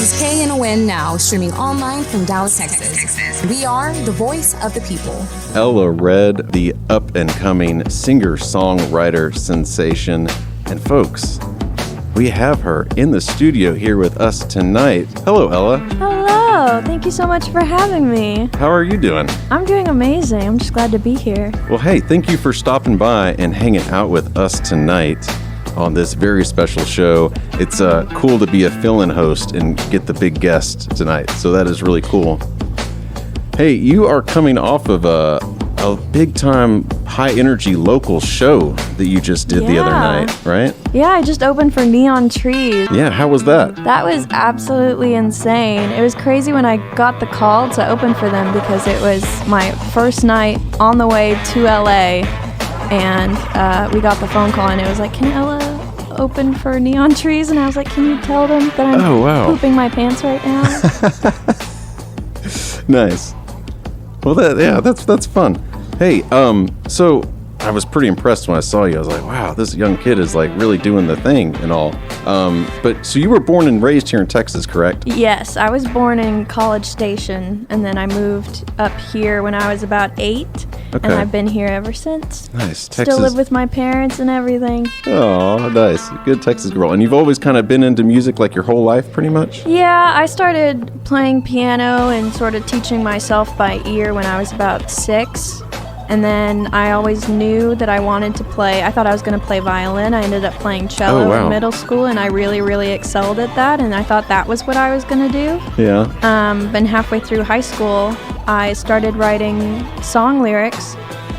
This is KNON now, streaming online from Dallas, Texas. We are the voice of the people. Ella Red, the up-and-coming singer-songwriter sensation. And folks, we have her in the studio here with us tonight. Hello, Ella. Hello. Thank you so much for having me. How are you doing? I'm doing amazing. I'm just glad to be here. Well, hey, thank you for stopping by and hanging out with us tonight on this very special show. It's cool to be a fill-in host and get the big guest tonight, so that is really cool. Hey, you are coming off of a big-time, high-energy local show that you just did the other night, right? Yeah, I just opened for Neon Trees. Yeah, how was that? That was absolutely insane. It was crazy when I got the call to open for them because it was my first night on the way to LA. And we got the phone call, and it was like, can Ella open for Neon Trees? And I was like, can you tell them that I'm pooping my pants right now? Nice. Well, that's fun. Hey, so I was pretty impressed when I saw you. I was like, wow, this young kid is like really doing the thing and all. But so you were born and raised here in Texas, correct? Yes, I was born in College Station, and then I moved up here when I was about 8. Okay. And I've been here ever since. Nice. Still Texas. live with my parents and everything. Oh, nice. Good Texas girl. And you've always kind of been into music like your whole life, pretty much? Yeah, I started playing piano and sort of teaching myself by ear when I was about 6. And then I always knew that I wanted to play. I thought I was going to play violin. I ended up playing cello in middle school, and I really, really excelled at that. And I thought that was what I was going to do. Yeah. Then halfway through high school, I started writing song lyrics.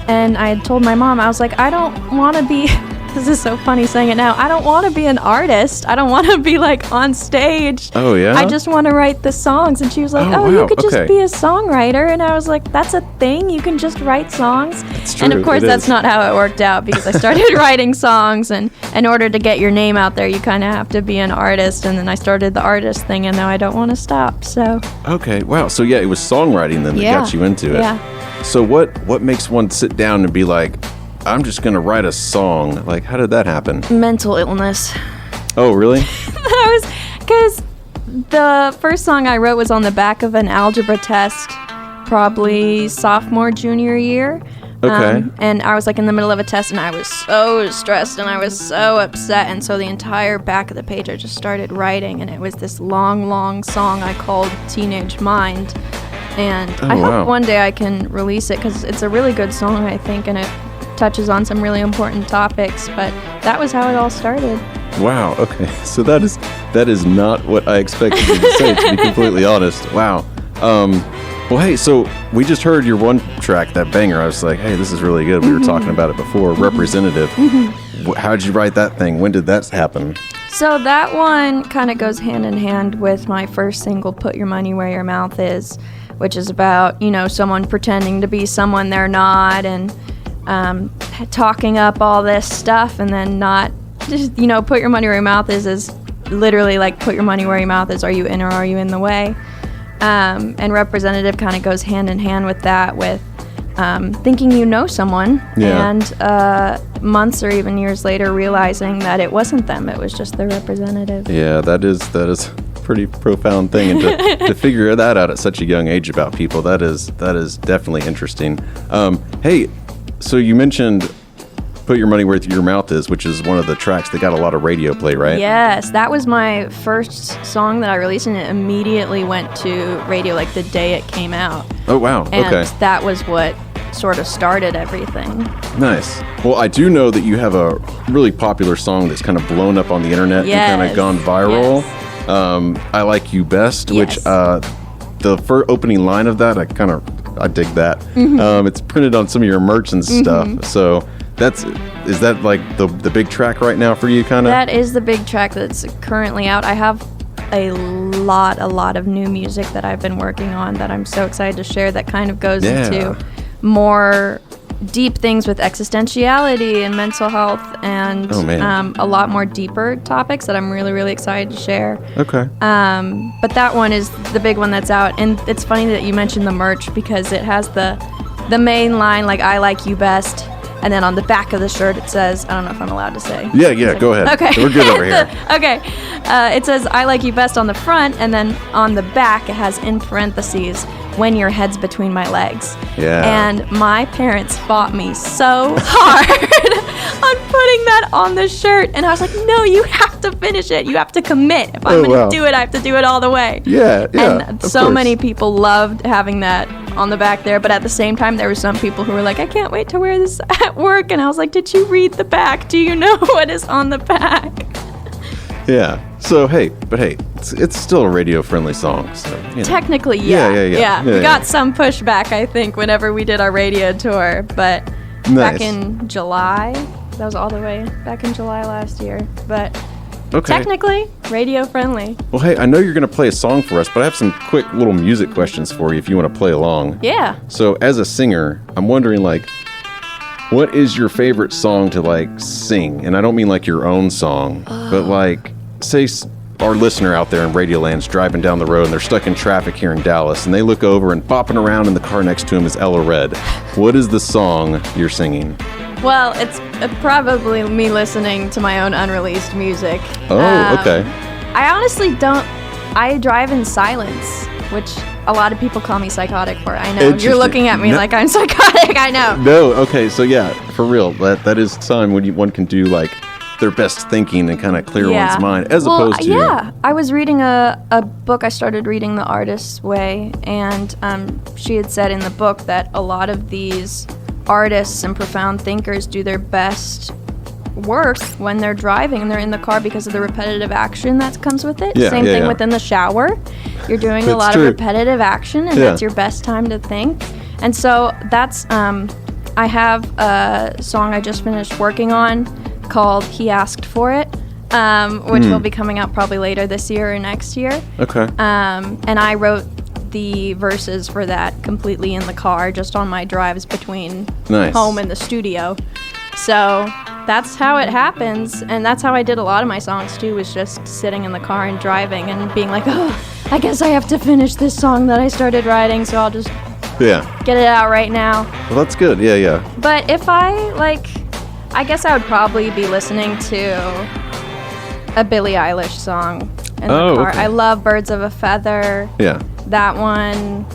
And I had told my mom, I was like, I don't want to be... This is so funny saying it now. I don't want to be an artist. I don't want to be like on stage. Oh, yeah? I just want to write the songs. And she was like, wow. you could just be a songwriter. And I was like, that's a thing? You can just write songs? It's true. And of course, that's not how it worked out, because I started writing songs. And in order to get your name out there, you kind of have to be an artist. And then I started the artist thing, and now I don't want to stop. So. Okay. Wow. So yeah, it was songwriting then that got you into it. Yeah. So what makes one sit down and be like, I'm just going to write a song? Like, how did that happen? Mental illness. Oh, really? That was because the first song I wrote was on the back of an algebra test, probably sophomore, junior year. Okay. And I was like in the middle of a test, and I was so stressed, and I was so upset. And so the entire back of the page, I just started writing, and it was this long, long song I called Teenage Mind. And I hope one day I can release it, because it's a really good song, I think, and it touches on some really important topics, but that was how it all started. Wow, okay. So that is not what I expected you to say, to be completely honest. Wow. Well, hey, so we just heard your one track, that banger. I was like, hey, this is really good. We were talking about it before, Representative. How did you write that thing? When did that happen? So that one kind of goes hand in hand with my first single, Put Your Money Where Your Mouth Is, which is about, someone pretending to be someone they're not, and talking up all this stuff, and then not just, put your money where your mouth is literally like put your money where your mouth is. Are you in or are you in the way? And Representative kind of goes hand in hand with that, with thinking you know someone, and months or even years later realizing that it wasn't them, it was just their representative. Yeah, that is a pretty profound thing, and to figure that out at such a young age about people, that is definitely interesting. Hey, so you mentioned Put Your Money Where Your Mouth Is, which is one of the tracks that got a lot of radio play, right? Yes, that was my first song that I released, and it immediately went to radio like the day it came out. Oh, wow. And okay. That was what sort of started everything. Nice. Well, I do know that you have a really popular song that's kind of blown up on the internet and kind of gone viral. Yes. I Like You Best, which the first opening line of that, I dig that. It's printed on some of your merch and stuff. So is that like the big track right now for you, kind of? That is the big track that's currently out. I have a lot of new music that I've been working on that I'm so excited to share, that kind of goes into more deep things with existentiality and mental health, and a lot more deeper topics that I'm really, really excited to share. Okay. But that one is the big one that's out, and it's funny that you mentioned the merch, because it has the main line, like, I like you best, And then on the back of the shirt, it says, I don't know if I'm allowed to say. Yeah, go ahead. Okay. We're good over here. Okay. It says, I like you best on the front, and then on the back, it has in parentheses, when your head's between my legs. Yeah. And my parents fought me so hard on putting that on the shirt. And I was like, no, you have to finish it. You have to commit. If I'm going to do it, I have to do it all the way. Yeah. And so many people loved having that on the back there. But at the same time, there were some people who were like, I can't wait to wear this at work. And I was like, did you read the back? Do you know what is on the back? Yeah. So, hey, it's still a radio-friendly song. So, Technically, yeah. We got yeah. some pushback, I think, whenever we did our radio tour. But back in July, that was all the way back in July last year. But technically, radio-friendly. Well, hey, I know you're going to play a song for us, but I have some quick little music questions for you if you want to play along. Yeah. So, as a singer, I'm wondering, what is your favorite song to, sing? And I don't mean, your own song, but, say our listener out there in Radioland's driving down the road and they're stuck in traffic here in Dallas and they look over and bopping around in the car next to him is Ella Red. What is the song you're singing? Well, it's probably me listening to my own unreleased music. Oh, okay. I honestly don't. I drive in silence, which a lot of people call me psychotic for. I know. You're looking at me like I'm psychotic. I know. No, okay. So, yeah, for real. That is time when one can do, their best thinking and kind of clear one's mind, as opposed to... Yeah, I was reading a book. I started reading The Artist's Way, and she had said in the book that a lot of these artists and profound thinkers do their best work when they're driving and they're in the car because of the repetitive action that comes with it. Same thing within the shower. You're doing a lot of repetitive action, and that's your best time to think. And so that's... I have a song I just finished working on called He Asked For It, which will be coming out probably later this year or next year. Okay. And I wrote the verses for that completely in the car, just on my drives between home and the studio. So that's how it happens, and that's how I did a lot of my songs too, was just sitting in the car and driving and being like, oh, I guess I have to finish this song that I started writing, so I'll just get it out right now. Well, that's good. Yeah. But if I guess I would probably be listening to a Billie Eilish song in the car. Okay. I love Birds of a Feather. Yeah. That one.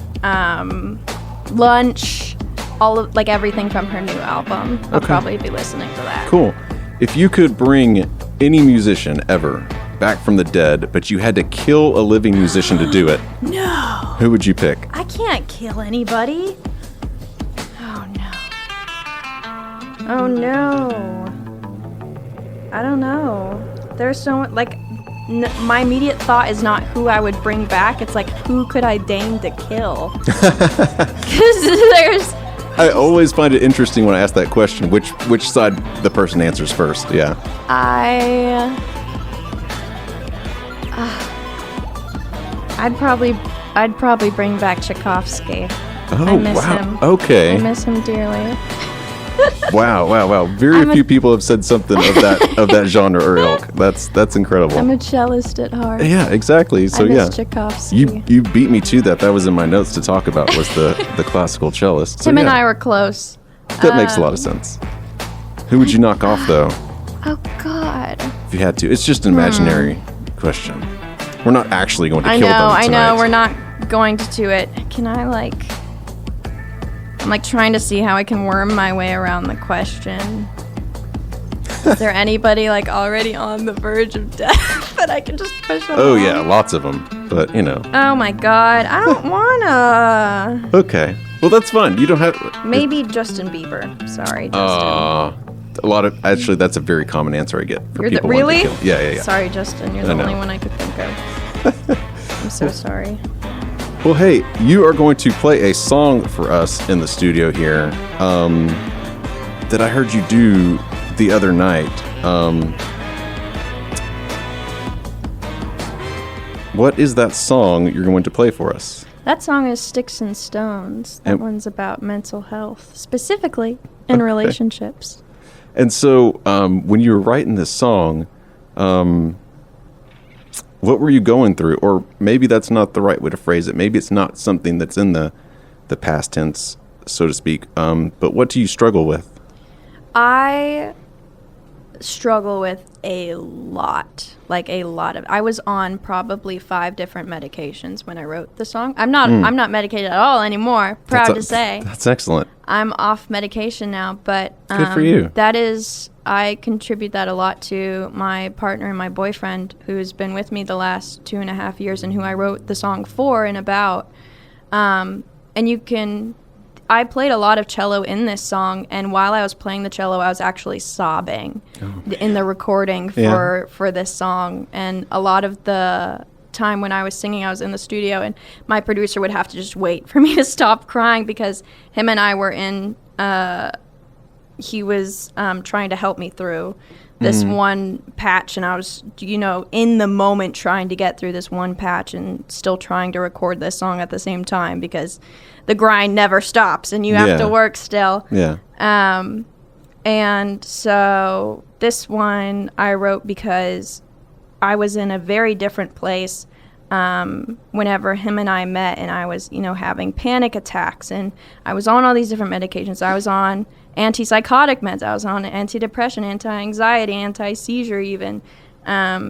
Lunch. All of everything from her new album. I'll probably be listening to that. Cool. If you could bring any musician ever back from the dead, but you had to kill a living musician to do it. No. Who would you pick? I can't kill anybody. Oh no. I don't know. There's so much, my immediate thought is not who I would bring back. It's who could I deign to kill? Because there's... I always find it interesting when I ask that question, which side the person answers first. Yeah. I'd probably bring back Tchaikovsky. Oh, I miss wow. him. Okay. I miss him dearly. Wow. Very few people have said something of that genre or ilk. That's incredible. I'm a cellist at heart. Yeah, exactly. So I miss Tchaikovsky. You beat me to that. That was in my notes to talk about, was the classical cellist. So, Tim and I were close. That makes a lot of sense. Who would you knock off though? Oh God. If you had to. It's just an imaginary question. We're not actually going to kill them tonight. I know, we're not going to do it. Can I I'm trying to see how I can worm my way around the question. Is there anybody already on the verge of death that I can just push along? Oh yeah, lots of them. But Oh my God, I don't wanna. Okay, well that's fine. You don't have. Maybe Justin Bieber. Sorry, Justin. Actually, that's a very common answer I get for people. Really? To kill. Yeah. Sorry, Justin. You're the only one I could think of. I'm so sorry. Well, hey, you are going to play a song for us in the studio here that I heard you do the other night. What is that song you're going to play for us? That song is Sticks and Stones. That one's about mental health, specifically in relationships. And so when you were writing this song, what were you going through? Or maybe that's not the right way to phrase it. Maybe it's not something that's in the past tense, so to speak. But what do you struggle with? I struggle with a lot of. I was on probably 5 different medications when I wrote the song. I'm not medicated at all anymore. Proud to say. That's excellent. I'm off medication now, but good for you. I contribute that a lot to my partner and my boyfriend, who's been with me the last 2.5 years and who I wrote the song for and about. I played a lot of cello in this song, and while I was playing the cello, I was actually sobbing in the recording for this song. And a lot of the time when I was singing, I was in the studio, and my producer would have to just wait for me to stop crying because him and I were he was trying to help me through this one patch, and I was, in the moment trying to get through this one patch and still trying to record this song at the same time because the grind never stops and you have to work still. Yeah. And so this one I wrote because I was in a very different place whenever him and I met, and I was, having panic attacks, and I was on all these different medications. I was on antipsychotic meds. I was on antidepressant, anti-anxiety, anti-seizure even.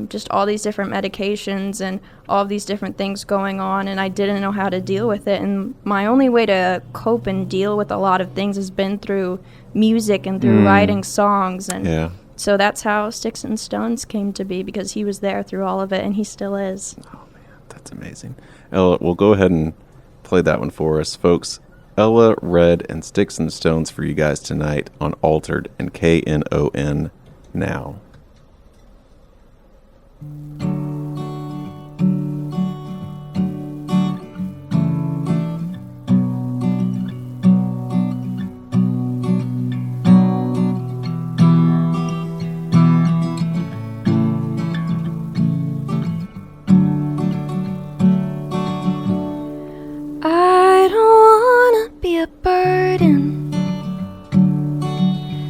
Just all these different medications and all of these different things going on, and I didn't know how to deal with it. And my only way to cope and deal with a lot of things has been through music and through writing songs. And so that's how Sticks and Stones came to be, because he was there through all of it, and he still is. Oh, man, that's amazing. Ella, we'll go ahead and play that one for us. Folks, Ella Red and Sticks and Stones for you guys tonight on Altered and KNON now.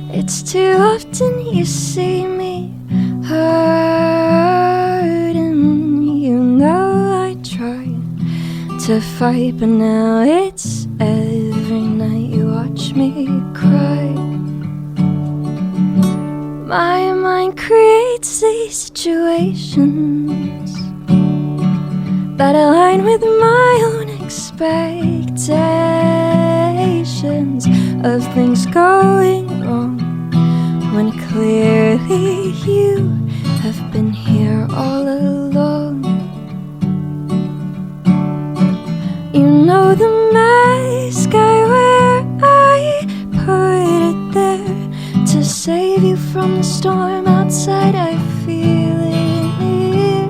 It's too often you see me hurting. You know I try to fight, but now it's every night you watch me cry. My mind creates these situations that align with my own expectations of things going wrong, when clearly you have been here all along. You know the mask I wear, I put it there to save you from the storm outside. I feel it here,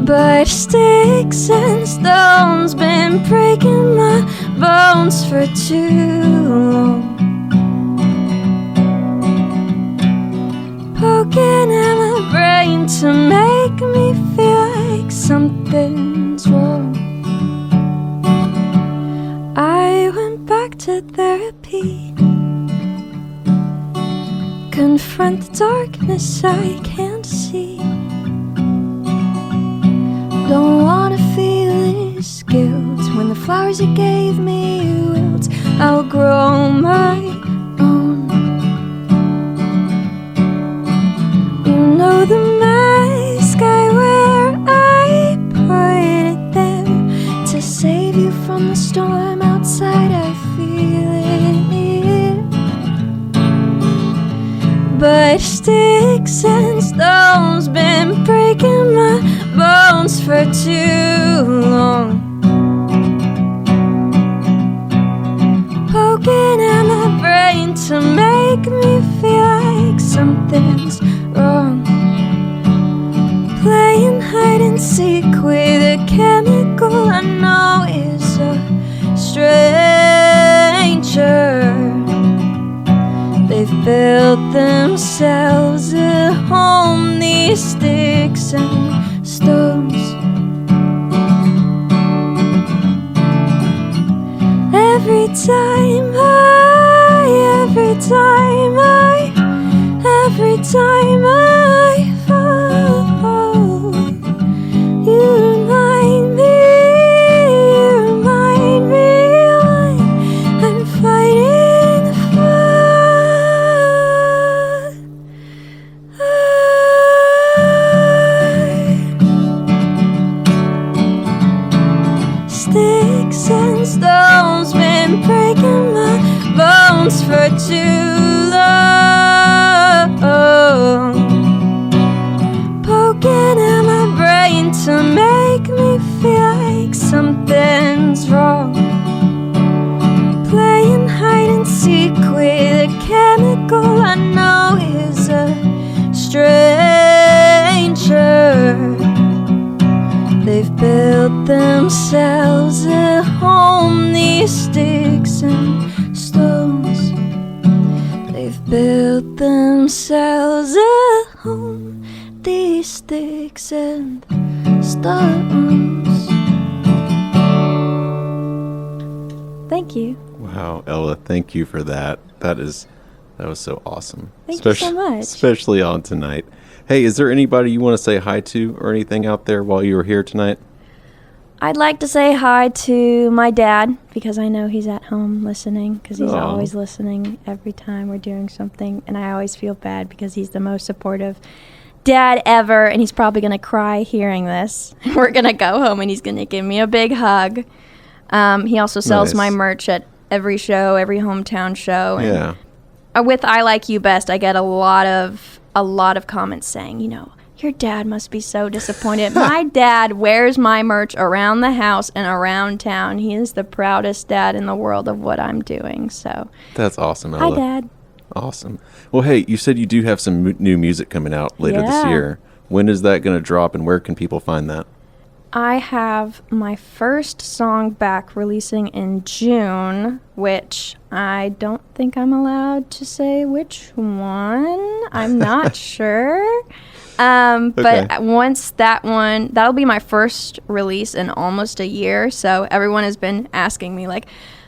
but sticks and stones been breaking my bones for too long, poking at my brain to make me feel like something's wrong. I went back to therapy, confront the darkness I can't see. Don't wanna feel this guilt when the flowers you gave me wilt. I'll grow my own. You know the mask I wear, I put it there to save you from the storm outside. I feel it here, but sticks and stones been breaking my bones for too long, poking at my brain to make me feel like something's wrong. Playing hide and seek with a chemical I know is a stranger. They've built themselves a home, these sticks and stones. Every time I fall, you remind me why I'm fighting the fight. too low, poking at my brain to make me feel like something's wrong, playing hide and seek with a chemical I know is a stranger. They've built themselves a home, these sticks and stones. They've built themselves a home, these sticks and stones. Thank you. Wow, Ella, thank you for that. That was so awesome. Thank you so much. Especially on tonight. Hey, is there anybody you want to say hi to or anything out there while you were here tonight? I'd like to say hi to my dad because I know he's at home listening because he's always listening every time we're doing something. And I always feel bad because he's the most supportive dad ever. And he's probably going to cry hearing this. We're going to go home and he's going to give me a big hug. He also sells my merch at every show, every hometown show. And yeah. With I Like You Best, I get a lot of comments saying, your dad must be so disappointed. My dad wears my merch around the house and around town. He is the proudest dad in the world of what I'm doing. So that's awesome, Ella. Hi, Dad. Awesome. Well, hey, you said you do have some new music coming out later this year. When is that going to drop, and where can people find that? I have my first song back releasing in June, which I don't think I'm allowed to say which one. I'm not sure. But once that'll be my first release in almost a year. So everyone has been asking me, like,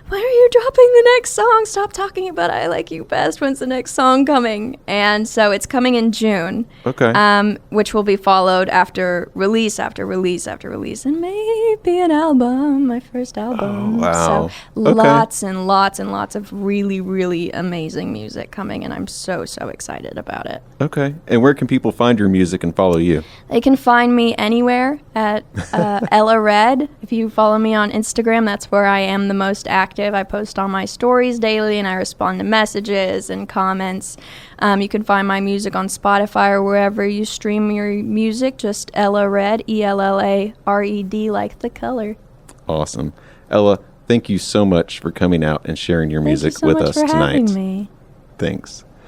when are you dropping the next song? Stop talking about I Like You Best. When's the next song coming? And so it's coming in June. Okay. Which will be followed after release, and maybe an album, my first album. Oh, wow. So lots and lots and lots of really, really amazing music coming, and I'm so, so excited about it. Okay. And where can people find your music and follow you? They can find me anywhere at Ella Red. If you follow me on Instagram, that's where I am the most active. I post on my stories daily, and I respond to messages and comments. You can find my music on Spotify or wherever you stream your music. Just Ella Red, ELLARED, like the color. Awesome. Ella, thank you so much for coming out and sharing your music with us tonight. Thank you so much for having me. Thanks.